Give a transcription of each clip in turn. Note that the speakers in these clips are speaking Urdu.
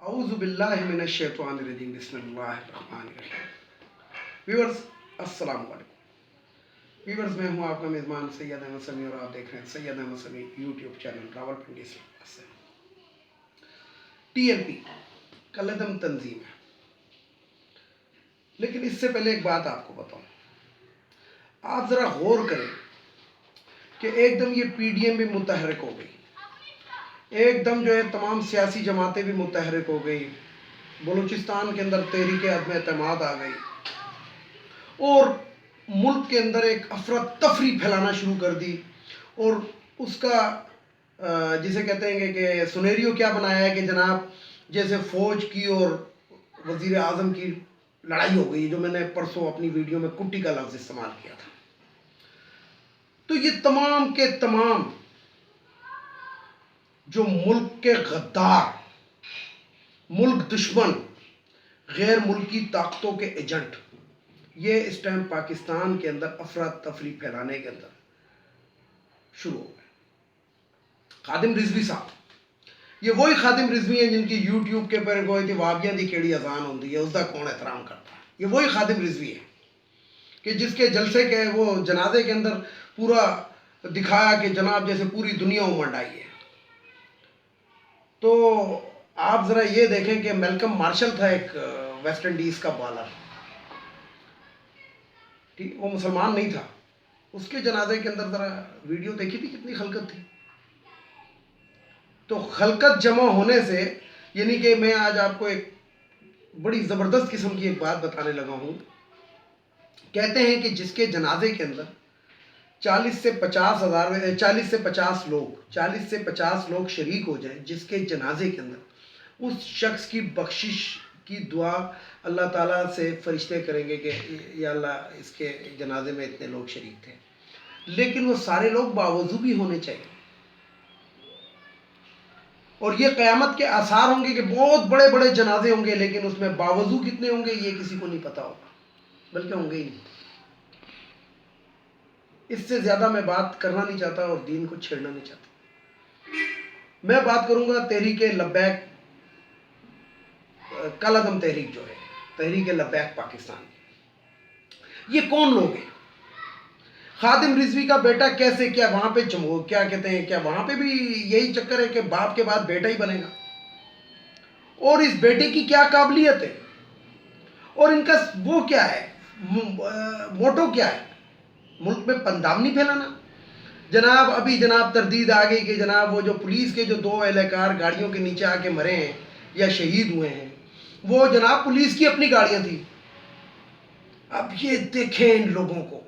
اعوذ باللہ من الشیطان الرجیم بسم اللہ الرحمن الرحیم۔ ویورز السلام علیکم۔ ویورز میں ہوں آپ کا میزبان سید احمد سمیع اور آپ دیکھ رہے ہیں سید احمد سمیع یوٹیوب چینل راولپنڈی سے۔ ٹی ایل پی کالعدم تنظیم ہے، لیکن اس سے پہلے ایک بات آپ کو بتاؤں، آپ ذرا غور کریں کہ ایک دم یہ پی ڈی ایم بھی متحرک ہو گئی، ایک دم جو ہے تمام سیاسی جماعتیں بھی متحرک ہو گئی، بلوچستان کے اندر تحریک عدم اعتماد آ گئی اور ملک کے اندر ایک افراتفری پھیلانا شروع کر دی، اور اس کا جسے کہتے ہیں کہ سنیریو کیا بنایا ہے کہ جناب جیسے فوج کی اور وزیر اعظم کی لڑائی ہو گئی، جو میں نے پرسوں اپنی ویڈیو میں کٹی کا لفظ استعمال کیا تھا۔ تو یہ تمام کے تمام جو ملک کے غدار، ملک دشمن، غیر ملکی طاقتوں کے ایجنٹ، یہ اس ٹائم پاکستان کے اندر افراتفری پھیلانے کے اندر شروع ہو گئے۔ خادم رضوی صاحب، یہ وہی خادم رضوی ہیں جن کی یوٹیوب کے پر کوئی تھی وابیاں دی کیڑی اذان ہوندی ہے، اس کا کون احترام کرتا ہے؟ یہ وہی خادم رضوی ہے کہ جس کے جلسے کے وہ جنازے کے اندر پورا دکھایا کہ جناب جیسے پوری دنیا امنڈ آئی ہے۔ تو آپ ذرا یہ دیکھیں کہ میلکم مارشل تھا ایک ویسٹ انڈیز کا بالر، وہ مسلمان نہیں تھا، اس کے جنازے کے اندر ذرا ویڈیو دیکھی تھی کتنی خلقت تھی۔ تو خلقت جمع ہونے سے یعنی کہ میں آج آپ کو ایک بڑی زبردست قسم کی ایک بات بتانے لگا ہوں۔ کہتے ہیں کہ جس کے جنازے کے اندر 40 سے 50 لوگ شریک ہو جائیں، جس کے جنازے کے اندر اس شخص کی بخشش کی دعا اللہ تعالیٰ سے فرشتے کریں گے کہ یا اللہ اس کے جنازے میں اتنے لوگ شریک تھے، لیکن وہ سارے لوگ باوضو بھی ہونے چاہیے۔ اور یہ قیامت کے آثار ہوں گے کہ بہت بڑے بڑے جنازے ہوں گے، لیکن اس میں باوضو کتنے ہوں گے یہ کسی کو نہیں پتا ہوگا، بلکہ ہوں گے ہی نہیں۔ اس سے زیادہ میں بات کرنا نہیں چاہتا اور دین کو چھیڑنا نہیں چاہتا۔ میں بات کروں گا تحریک لبیک کالعدم تحریک جو ہے، تحریک لبیک پاکستان۔ یہ کون لوگ ہیں؟ خادم رضوی کا بیٹا کیسے کیا وہاں پہ کیا کہتے ہیں، کیا وہاں پہ بھی یہی چکر ہے کہ باپ کے بعد بیٹا ہی بنے گا؟ اور اس بیٹے کی کیا قابلیت ہے اور ان کا وہ کیا ہے، موٹو کیا ہے؟ ملک میں پندامنی پھیلانا؟ جناب ابھی جناب تردید آ گئی کہ جناب وہ جو پولیس کے جو 2 اہلکار گاڑیوں کے نیچے آ کے مرے ہیں یا شہید ہوئے ہیں، وہ جناب پولیس کی اپنی گاڑیاں تھیں۔ اب یہ دیکھیں ان لوگوں کو،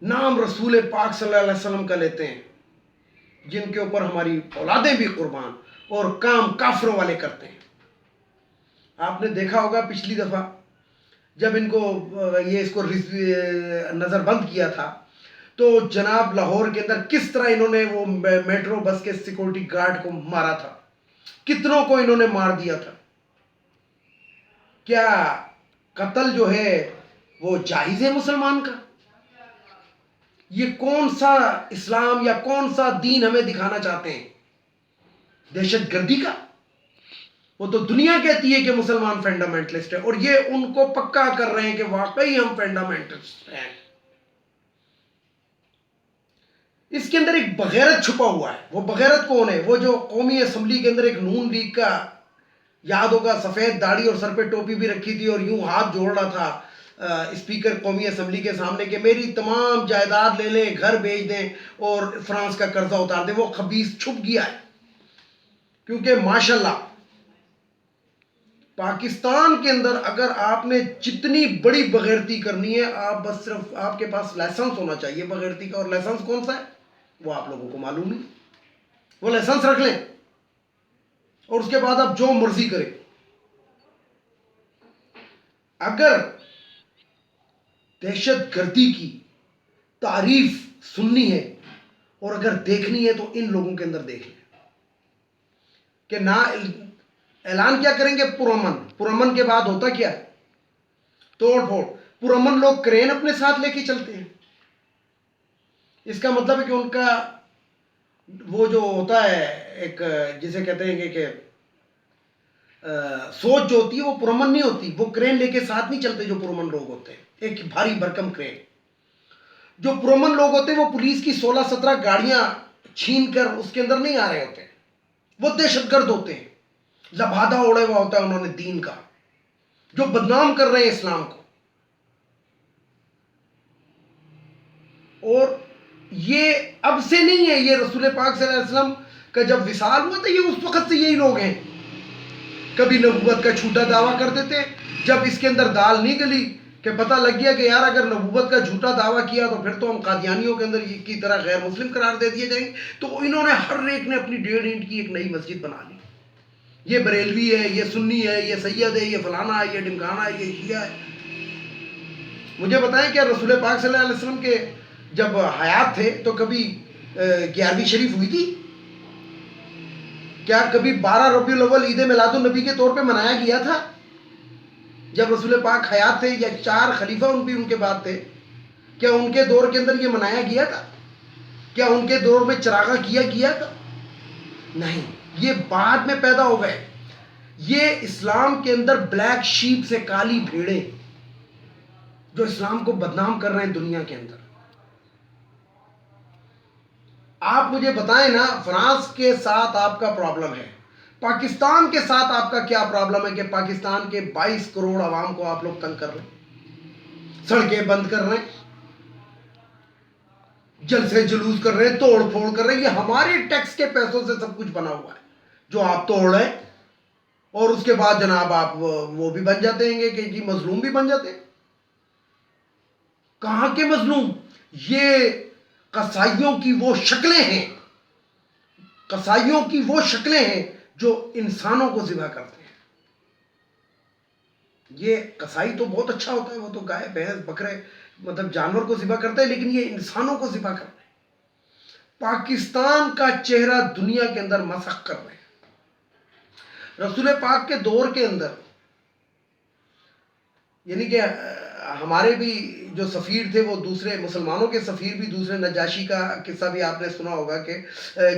نام رسول پاک صلی اللہ علیہ وسلم کا لیتے ہیں، جن کے اوپر ہماری اولادیں بھی قربان، اور کام کافروں والے کرتے ہیں۔ آپ نے دیکھا ہوگا پچھلی دفعہ جب ان کو اس کو نظر بند کیا تھا تو جناب لاہور کے اندر کس طرح انہوں نے وہ میٹرو بس کے سیکورٹی گارڈ کو مارا تھا، کتنوں کو انہوں نے مار دیا تھا۔ کیا قتل جو ہے وہ جائز ہے مسلمان کا؟ یہ کون سا اسلام یا کون سا دین ہمیں دکھانا چاہتے ہیں؟ دہشت گردی کا؟ وہ تو دنیا کہتی ہے کہ مسلمان فنڈامنٹلسٹ ہے، اور یہ ان کو پکا کر رہے ہیں کہ واقعی ہم فنڈامنٹلسٹ ہیں۔ اس کے اندر ایک بغیرت چھپا ہوا ہے۔ وہ بغیرت کون ہے؟ وہ جو قومی اسمبلی کے اندر ایک نون لیگ کا، یاد ہوگا سفید داڑھی اور سر پہ ٹوپی بھی رکھی تھی اور یوں ہاتھ جوڑ رہا تھا اسپیکر قومی اسمبلی کے سامنے کہ میری تمام جائیداد لے لیں، گھر بیچ دیں اور فرانس کا قرضہ اتار دیں۔ وہ خبیث چھپ گیا ہے، کیونکہ ماشاءاللہ پاکستان کے اندر اگر آپ نے جتنی بڑی بغیرتی کرنی ہے، آپ بس صرف آپ کے پاس لائسنس ہونا چاہیے بغیرتی کا، اور لائسنس کون سا ہے وہ آپ لوگوں کو معلوم نہیں۔ وہ لائسنس رکھ لیں اور اس کے بعد آپ جو مرضی کریں۔ اگر دہشت گردی کی تعریف سننی ہے اور اگر دیکھنی ہے تو ان لوگوں کے اندر دیکھ لیں کہ نہ اعلان کیا کریں گے، پرامن کے بعد ہوتا کیا ہے؟ توڑ پھوڑ۔ پرامن لوگ کرین اپنے ساتھ لے کے چلتے ہیں۔ اس کا مطلب ہے کہ ان کا وہ جو ہوتا ہے ایک جسے کہتے ہیں کہ سوچ جو ہوتی ہے وہ پرامن نہیں ہوتی. وہ کرین لے کے ساتھ نہیں چلتے جو پرامن لوگ ہوتے ہیں, ایک بھاری بھرکم کرین. جو پرامن لوگ ہوتے ہیں وہ پولیس کی 16-17 گاڑیاں چھین کر اس کے اندر نہیں آ رہے ہوتے, وہ دہشت گرد ہوتے ہیں, لبادہ اوڑے ہوا ہوتا ہے انہوں نے دین کا, جو بدنام کر رہے ہیں اسلام کو. اور یہ اب سے نہیں ہے, یہ رسول پاک صلی اللہ علیہ وسلم کا جب وصال ہوا تھا یہ اس وقت سے یہی لوگ ہیں. کبھی نبوت کا جھوٹا دعویٰ کر دیتے, جب اس کے اندر دال نہیں گلی کہ پتہ لگ گیا کہ یار اگر نبوت کا جھوٹا دعویٰ کیا تو پھر تو ہم قادیانیوں کے اندر کی طرح غیر مسلم قرار دے دیے جائیں گے, تو انہوں نے ہر ایک نے اپنی 1.5 اینٹ کی ایک نئی مسجد بنا لی. یہ بریلوی ہے, یہ سنی ہے, یہ سید ہے, یہ فلانا ہے, یہ ڈمکانا ہے, یہ شیعہ ہے. مجھے بتائیں کیا رسول پاک صلی اللہ علیہ وسلم کے جب حیات تھے تو کبھی 11ویں شریف ہوئی تھی؟ کیا کبھی 12 ربیع الاول عید میلاد النبی کے طور پہ منایا گیا تھا جب رسول پاک حیات تھے, یا 4 خلیفہ ان کے بعد تھے؟ کیا ان کے دور کے اندر یہ منایا گیا تھا؟ کیا ان کے دور میں چراغاں کیا گیا تھا؟ نہیں, یہ بعد میں پیدا ہو گئے. یہ اسلام کے اندر بلیک شیپ سے کالی بھیڑیں جو اسلام کو بدنام کر رہے ہیں دنیا کے اندر. آپ مجھے بتائیں نا, فرانس کے ساتھ آپ کا پرابلم ہے, پاکستان کے ساتھ آپ کا کیا پرابلم ہے کہ پاکستان کے 22 کروڑ عوام کو آپ لوگ تنگ کر رہے ہیں, سڑکیں بند کر رہے ہیں, جلسے جلوس کر رہے ہیں, توڑ پھوڑ کر رہے ہیں. یہ ہمارے ٹیکس کے پیسوں سے سب کچھ بنا ہوا ہے جو آپ توڑ رہے ہیں, اور اس کے بعد جناب آپ وہ بھی بن جاتے ہیں کہ جی مظلوم بھی بن جاتے ہیں. کہاں کے مظلوم؟ یہ قصائیوں کی وہ شکلیں ہیں, قصائیوں کی وہ شکلیں ہیں جو انسانوں کو ذبح کرتے ہیں. یہ قصائی تو بہت اچھا ہوتا ہے, وہ تو گائے بھینس بکرے مطلب جانور کو ذبح کرتے ہیں, لیکن یہ انسانوں کو ذبح کر رہے ہیں. پاکستان کا چہرہ دنیا کے اندر مسخ کر رہے ہیں. رسول پاک کے دور کے اندر یعنی کہ ہمارے بھی جو سفیر تھے وہ دوسرے مسلمانوں کے سفیر بھی دوسرے, نجاشی کا قصہ بھی آپ نے سنا ہوگا کہ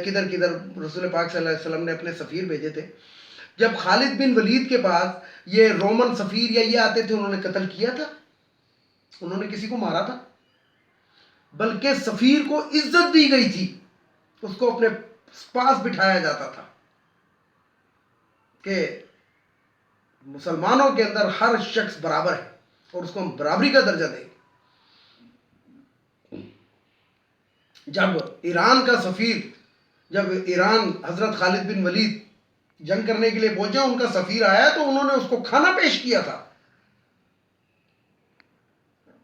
کدھر کدھر رسول پاک صلی اللہ علیہ وسلم نے اپنے سفیر بھیجے تھے. جب خالد بن ولید کے پاس یہ رومن سفیر یا یہ آتے تھے, انہوں نے قتل کیا تھا؟ انہوں نے کسی کو مارا تھا؟ بلکہ سفیر کو عزت دی گئی تھی, اس کو اپنے پاس بٹھایا جاتا تھا کہ مسلمانوں کے اندر ہر شخص برابر ہے اور اس کو ہم برابری کا درجہ دیں گے. جب ایران کا سفیر, جب ایران حضرت خالد بن ولید جنگ کرنے کے لیے پہنچے, ان کا سفیر آیا تو انہوں نے اس کو کھانا پیش کیا تھا,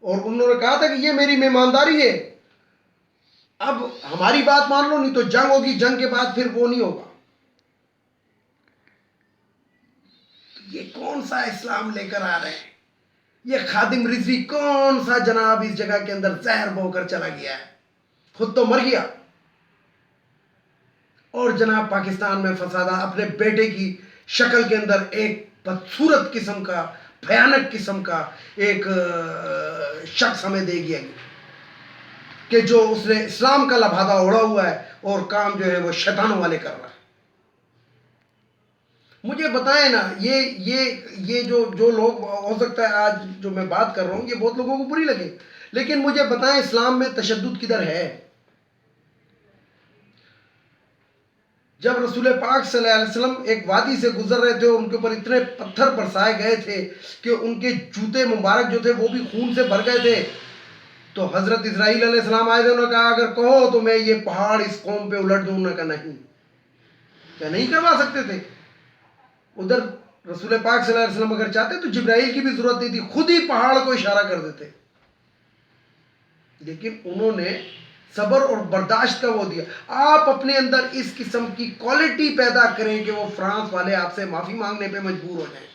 اور انہوں نے کہا تھا کہ یہ میری مہمانداری ہے, اب ہماری بات مان لو نہیں تو جنگ ہوگی, جنگ کے بعد پھر وہ نہیں ہوگا. یہ کون سا اسلام لے کر آ رہے ہیں؟ یہ خادم رضوی کون سا جناب اس جگہ کے اندر زہر بو کر چلا گیا ہے, خود تو مر گیا, اور جناب پاکستان میں فسادہ اپنے بیٹے کی شکل کے اندر ایک بدصورت قسم کا, بھیانک قسم کا ایک شخص ہمیں دے گیا کہ جو اس نے اسلام کا لبادہ اوڑھا ہوا ہے اور کام جو ہے وہ شیطانوں والے کر رہا ہے. مجھے بتائیں نا, یہ جو لوگ, ہو سکتا ہے آج جو میں بات کر رہا ہوں یہ بہت لوگوں کو بری لگے, لیکن مجھے بتائیں اسلام میں تشدد کدھر ہے؟ جب رسول پاک صلی اللہ علیہ وسلم ایک وادی سے گزر رہے تھے, ان کے اوپر اتنے پتھر برسائے گئے تھے کہ ان کے جوتے مبارک جو تھے وہ بھی خون سے بھر گئے تھے, تو حضرت اسرائیل علیہ السلام آئے تھے, انہوں نے کہا اگر کہو تو میں یہ پہاڑ اس قوم پہ الٹ دوں. انہوں نے کہا نہیں. کیا نہیں کروا سکتے تھے؟ ادھر رسول پاک صلی اللہ علیہ وسلم اگر چاہتے تو جبرائیل کی بھی ضرورت نہیں تھی, خود ہی پہاڑ کو اشارہ کر دیتے, لیکن انہوں نے صبر اور برداشت کا وہ دیا. آپ اپنے اندر اس قسم کی کوالٹی پیدا کریں کہ وہ فرانس والے آپ سے معافی مانگنے پہ مجبور ہو جائیں.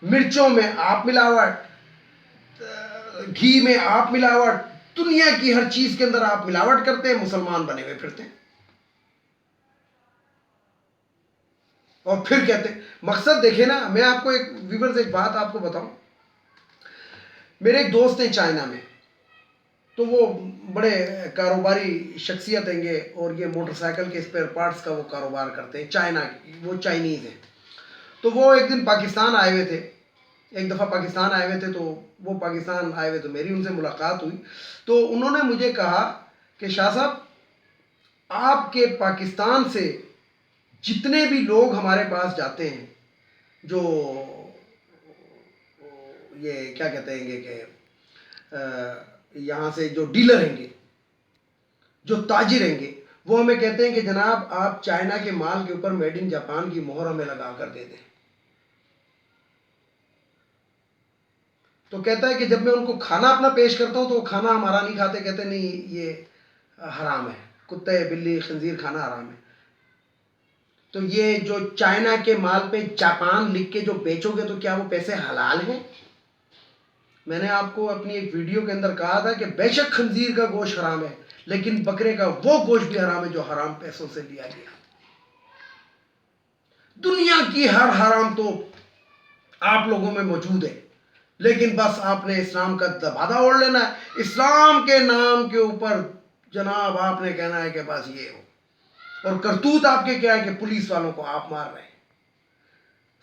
مرچوں میں آپ ملاوٹ, گھی میں آپ ملاوٹ, دنیا کی ہر چیز کے اندر آپ ملاوٹ کرتے ہیں, مسلمان بنے ہوئے پھرتے ہیں, اور پھر کہتے ہیں مقصد دیکھیں نا. میں آپ کو ایک بات آپ کو بتاؤں, میرے ایک دوست ہیں چائنا میں, تو وہ بڑے کاروباری شخصیت ہیں گے، اور یہ موٹر سائیکل کے اسپیئر پارٹس کا وہ کاروبار کرتے ہیں، وہ چائنیز ہیں۔ تو وہ ایک دن پاکستان آئے ہوئے تھے، ایک دفعہ پاکستان آئے ہوئے تھے، تو وہ پاکستان آئے ہوئے تو میری ان سے ملاقات ہوئی، تو انہوں نے مجھے کہا کہ شاہ صاحب، آپ کے پاکستان سے جتنے بھی لوگ ہمارے پاس جاتے ہیں، جو یہ کیا کہتے ہیں گے کہ یہاں سے جو ڈیلر ہیں گے، جو تاجر ہیں گے، وہ ہمیں کہتے ہیں کہ جناب آپ چائنا کے مال کے اوپر میڈ ان جاپان کی مہر ہمیں لگا کر دے دیں۔ تو کہتا ہے کہ جب میں ان کو کھانا اپنا پیش کرتا ہوں تو وہ کھانا ہمارا نہیں کھاتے، کہتے نہیں یہ حرام ہے، کتے بلی خنزیر کھانا حرام ہے۔ تو یہ جو چائنا کے مال پہ جاپان لکھ کے جو بیچو گے تو کیا وہ پیسے حلال ہیں؟ میں نے آپ کو اپنی ایک ویڈیو کے اندر کہا تھا کہ بے شک خنزیر کا گوشت حرام ہے، لیکن بکرے کا وہ گوشت بھی حرام ہے جو حرام پیسوں سے لیا گیا۔ دنیا کی ہر حرام تو آپ لوگوں میں موجود ہے، لیکن بس آپ نے اسلام کا دبادہ اوڑھ لینا ہے، اسلام کے نام کے اوپر جناب آپ نے کہنا ہے کہ بس یہ ہو، اور کرتوت آپ کے کیا ہے کہ پولیس والوں کو آپ مار رہے ہیں،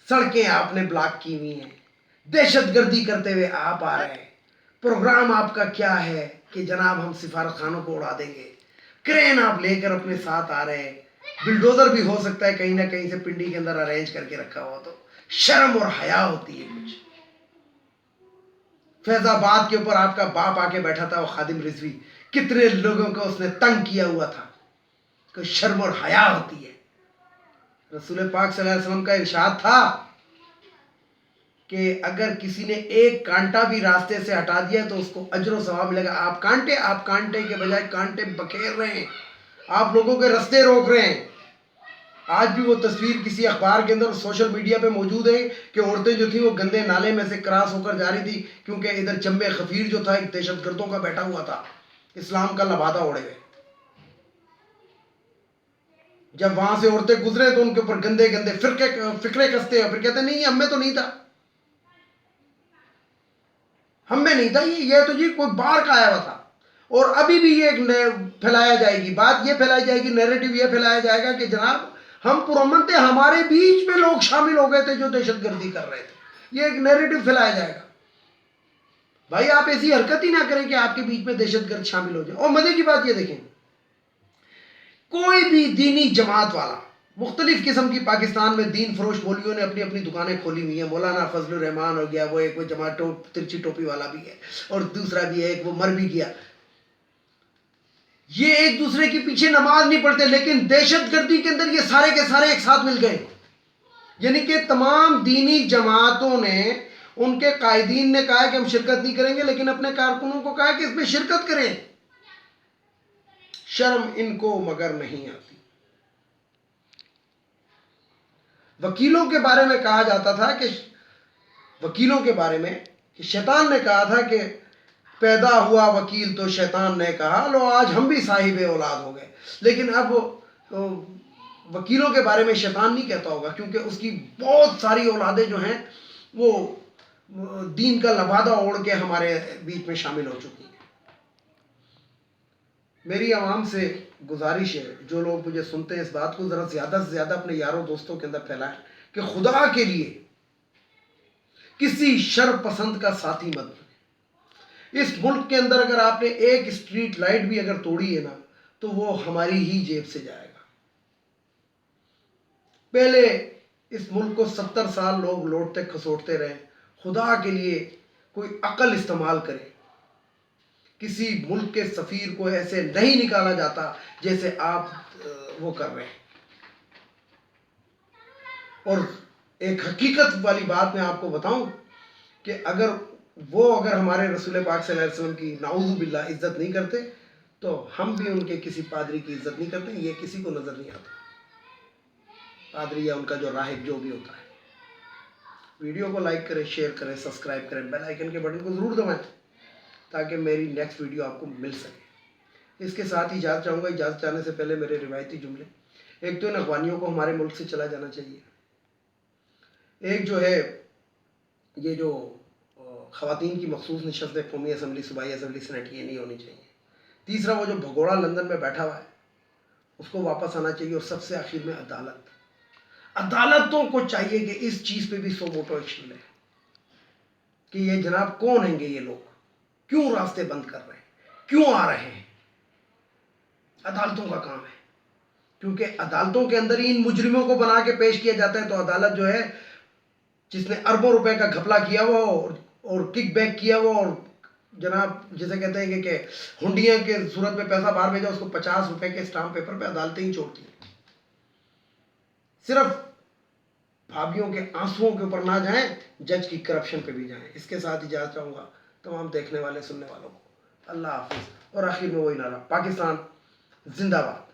سڑکیں آپ نے بلاک کی ہوئی ہیں، دہشت گردی کرتے ہوئے آپ آ رہے ہیں، پروگرام آپ کا کیا ہے کہ جناب ہم سفارت خانوں کو اڑا دیں گے، کرین آپ لے کر اپنے ساتھ آ رہے ہیں، بلڈوزر بھی ہو سکتا ہے کہیں نہ کہیں سے پنڈی کے اندر ارینج کر کے رکھا ہوا، تو شرم اور حیا ہوتی ہے کچھ؟ فیض آباد کے اوپر آپ کا باپ آ کے بیٹھا تھا، وہ خادم رضوی، کتنے لوگوں کو اس نے تنگ کیا ہوا تھا، کوئی شرم اور حیا ہوتی ہے؟ رسول پاک صلی اللہ علیہ وسلم کا ارشاد تھا کہ اگر کسی نے ایک کانٹا بھی راستے سے ہٹا دیا تو اس کو اجر و ثواب ملے گا۔ آپ کانٹے کے بجائے کانٹے بکھیر رہے ہیں، آپ لوگوں کے رستے روک رہے ہیں۔ آج بھی وہ تصویر کسی اخبار کے اندر سوشل میڈیا پہ موجود ہے کہ عورتیں جو تھیں وہ گندے نالے میں سے کراس ہو کر جا رہی تھی، کیونکہ ادھر جنب خفیر جو تھا ایک دہشت گردوں کا بیٹھا ہوا تھا، اسلام کا لبادہ اوڑے ہوئے۔ جب وہاں سے عورتیں گزرے تو ان کے اوپر گندے گندے فکرے کستے ہیں، پھر کہتے ہیں نہیں ہم میں تو نہیں تھا، ہم میں نہیں تھا، یہ تو جی کوئی باہر کا آیا ہوا تھا۔ اور ابھی بھی یہ پھیلایا جائے گی، بات یہ پھیلائی جائے گی، نیریٹو یہ پھیلایا جائے گا کہ جناب ہم پرامن تھے، ہمارے بیچ میں لوگ شامل ہو گئے تھے جو دہشت گردی کر رہے تھے، یہ ایک نیریٹو پھیلایا جائے گا۔ بھائی آپ ایسی حرکت ہی نہ کریں کہ آپ کے بیچ میں دہشت گرد شامل ہو جائے۔ اور مزے کی بات یہ دیکھیں، کوئی بھی دینی جماعت والا، مختلف قسم کی پاکستان میں دین فروش مولیوں نے اپنی اپنی دکانیں کھولی ہوئی ہیں، مولانا فضل الرحمان ہو گیا، وہ ایک وہ جماعت ترچی ٹوپی والا بھی ہے، اور دوسرا بھی ہے ایک وہ مر بھی گیا، یہ ایک دوسرے کے پیچھے نماز نہیں پڑھتے، لیکن دہشت گردی کے اندر یہ سارے کے سارے ایک ساتھ مل گئے۔ یعنی کہ تمام دینی جماعتوں نے، ان کے قائدین نے کہا کہ ہم شرکت نہیں کریں گے، لیکن اپنے کارکنوں کو کہا کہ اس میں شرکت کریں۔ شرم ان کو مگر نہیں آتی۔ وکیلوں کے بارے میں کہا جاتا تھا کہ وکیلوں کے بارے میں کہ شیطان نے کہا تھا کہ پیدا ہوا وکیل تو شیطان نے کہا لو آج ہم بھی صاحب اولاد ہو گئے، لیکن اب وکیلوں کے بارے میں شیطان نہیں کہتا ہوگا، کیونکہ اس کی بہت ساری اولادیں جو ہیں وہ دین کا لبادہ اوڑھ کے ہمارے بیچ میں شامل ہو چکی ہیں۔ میری عوام سے گزارش ہے، جو لوگ مجھے سنتے ہیں، اس بات کو ذرا زیادہ سے زیادہ اپنے یاروں دوستوں کے اندر پھیلائیں کہ خدا کے لیے کسی شر پسند کا ساتھی مت بنیں۔ اس ملک کے اندر اگر آپ نے ایک اسٹریٹ لائٹ بھی اگر توڑی ہے نا تو وہ ہماری ہی جیب سے جائے گا۔ پہلے اس ملک کو 70 سال لوگ لوٹتے کھسوٹتے رہے، خدا کے لیے کوئی عقل استعمال کرے۔ کسی ملک کے سفیر کو ایسے نہیں نکالا جاتا جیسے آپ وہ کر رہے ہیں۔ اور ایک حقیقت والی بات میں آپ کو بتاؤں کہ اگر ہمارے رسول پاک صلی اللہ علیہ وسلم کی نعوذ باللہ عزت نہیں کرتے تو ہم بھی ان کے کسی پادری کی عزت نہیں کرتے۔ یہ کسی کو نظر نہیں آتا، پادری یا ان کا جو راہب جو بھی ہوتا ہے۔ ویڈیو کو لائک کریں، شیئر کریں، سبسکرائب کریں، بیل آئیکن کے بٹن کو ضرور دبائیں تاکہ میری نیکسٹ ویڈیو آپ کو مل سکے۔ اس کے ساتھ ہی اجازت چاہوں گا، اجازت چاہنے سے پہلے میرے روایتی جملے، ایک تو ان افغانیوں کو ہمارے ملک سے چلا جانا چاہیے، ایک جو ہے یہ جو خواتین کی مخصوص نشستیں قومی اسمبلی، صوبائی اسمبلی، سینٹ، یہ نہیں ہونی چاہیے۔ تیسرا وہ جو بھگوڑا لندن میں بیٹھا ہوا ہے اس کو واپس آنا چاہیے. اور سب سے آخر میں عدالتوں کو چاہیے کہ اس چیز پہ بھی سو موٹو ایکشن لے کہ یہ جناب کون ہیں گے یہ لوگ, کیوں راستے بند کر رہے ہیں, کیوں آ رہے ہیں. عدالتوں کا کام ہے, کیونکہ عدالتوں کے اندر ہی ان مجرموں کو بنا کے پیش کیا جاتا ہے. تو عدالت جو ہے جس نے اربوں روپے کا گھپلا کیا ہوا اور کک بیک کیا ہوا اور جناب جسے کہتے ہیں کہ ہنڈیاں کے صورت میں پیسہ باہر بھیجا, اس کو 50 روپے کے اسٹامپ پیپر پہ عدالتیں ہی چھوڑتی ہیں. صرف بھابھیوں کے آنسوؤں کے اوپر نہ جائیں, جج کی کرپشن پہ بھی جائیں. اس کے ساتھ اجازت چاہوں گا تمام دیکھنے والے سننے والوں کو. اللہ حافظ. اور آخر میں وہی نعرہ, پاکستان زندہ باد.